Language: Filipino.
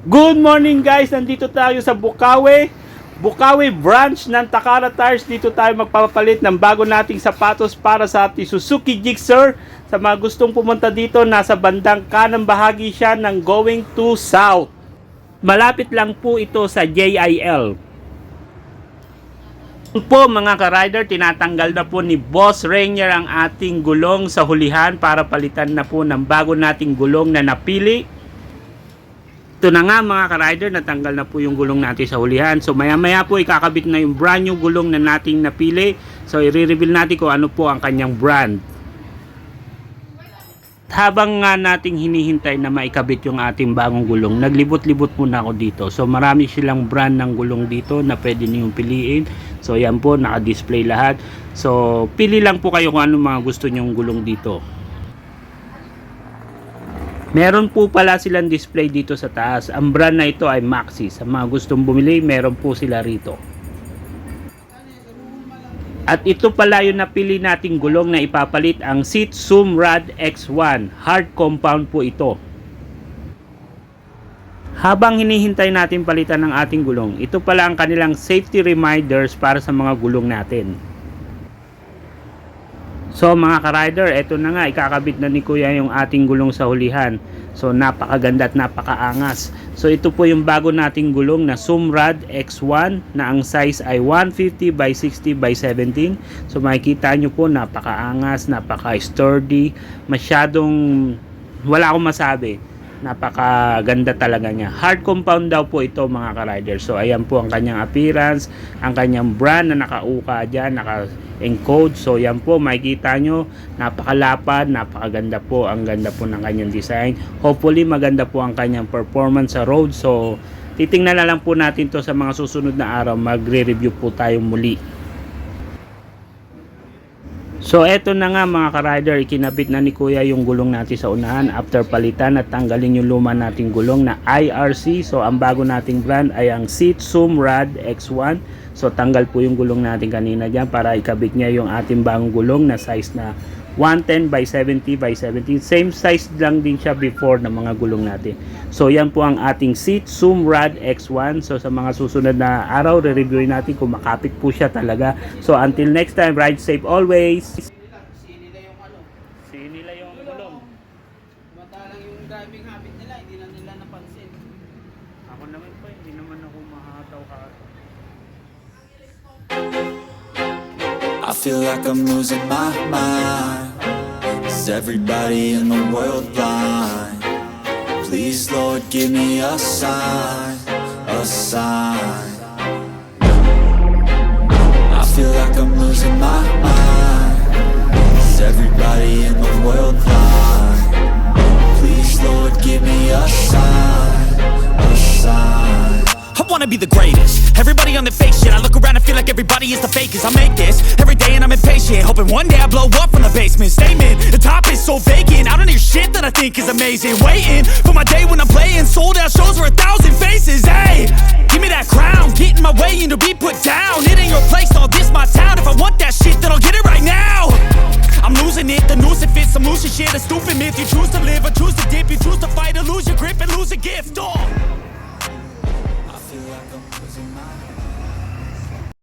Good morning guys! Nandito tayo sa Bukawi branch ng Takara Tires. Dito tayo magpapalit ng bago nating sapatos para sa ating Suzuki Gixxer. Sa mga gustong pumunta dito, nasa bandang kanang bahagi siya ng going to south. Malapit lang po ito sa JIL. Po mga ka-rider, tinatanggal na po ni Boss Rainier ang ating gulong sa hulihan para palitan na po ng bago nating gulong na napili. Ito na nga mga ka-rider, natanggal na po yung gulong natin sa hulihan. So maya maya po ikakabit na yung brand new gulong na nating napili. So i-reveal natin kung ano po ang kanyang brand. Habang nga nating hinihintay na maikabit yung ating bagong gulong, naglibot-libot muna ako dito. So marami silang brand ng gulong dito na pwede niyong piliin. So yan po, naka-display lahat. So pili lang po kayo kung ano mga gusto nyong gulong dito. Meron po pala silang display dito sa taas. Ang brand na ito ay Maxi. Sa mga gustong bumili, meron po sila rito. At ito pala yung napili nating gulong na ipapalit, ang Seat Sumrad X1. Hard compound po ito. Habang hinihintay natin palitan ng ating gulong, ito pala ang kanilang safety reminders para sa mga gulong natin. So mga ka-rider, eto na nga, ikakabit na ni Kuya yung ating gulong sa hulihan. So napakaganda at napakaangas. So ito po yung bago nating gulong na Sumrad X1 na ang size ay 150 by 60 by 17. So makikita nyo po, napakaangas, napaka-sturdy, masyadong wala akong masabi. Napakaganda talaga niya. Hard compound daw po ito mga ka-rider. So ayan po ang kanyang appearance, ang kanyang brand na nakauka dyan, naka-encode. So yan po, makikita nyo, napakalapad, napakaganda po. Ang ganda po ng kanyang design. Hopefully maganda po ang kanyang performance sa road. So titingnan na lang po natin to sa mga susunod na araw. Magre-review po tayo muli. So eto na nga mga ka-rider, ikinabit na ni Kuya yung gulong natin sa unahan after palitan at tanggalin yung luma nating gulong na IRC. So ang bago nating brand ay ang Seat Sumrad X1. So tanggal po yung gulong natin kanina dyan para ikabit niya yung ating bagong gulong na size na 110 by 70 by 70. Same size lang din siya before ng mga gulong natin. So yan po ang ating Seat Sumrad X1. So sa mga susunod na araw, re-reviewin natin kung makapit po siya talaga. So until next time, ride safe always. Nila yung ano, Nila yung gulong. madalang yung driving habit nila, hindi na nila napansin. Ako naman po, hindi naman ako mahataw-hataw. I feel like I'm losing my mind. Is everybody in the world blind? Please, Lord, give me a sign, a sign. I feel like I'm losing my mind. Is everybody in the world blind? Please, Lord, give me a sign, a sign. I wanna be the greatest. Everybody on the fake shit. I look around and feel like everybody is the fakest. I make this every day and I'm impatient, hoping one day I blow up from the basement. Statement, the top is so vacant. I don't hear shit that I think is amazing. Waiting for my day when I'm playing sold out shows for 1,000 faces. Hey, give me that crown, get in my way and to be put down. It ain't your place, all this my town. If I want that shit, then I'll get it right now. I'm losing it, the noose it fits. I'm losing shit, a stupid myth. You choose to live or choose to dip. You choose to fight or lose your grip and lose a gift. Oh. I feel like I'm losing my mind.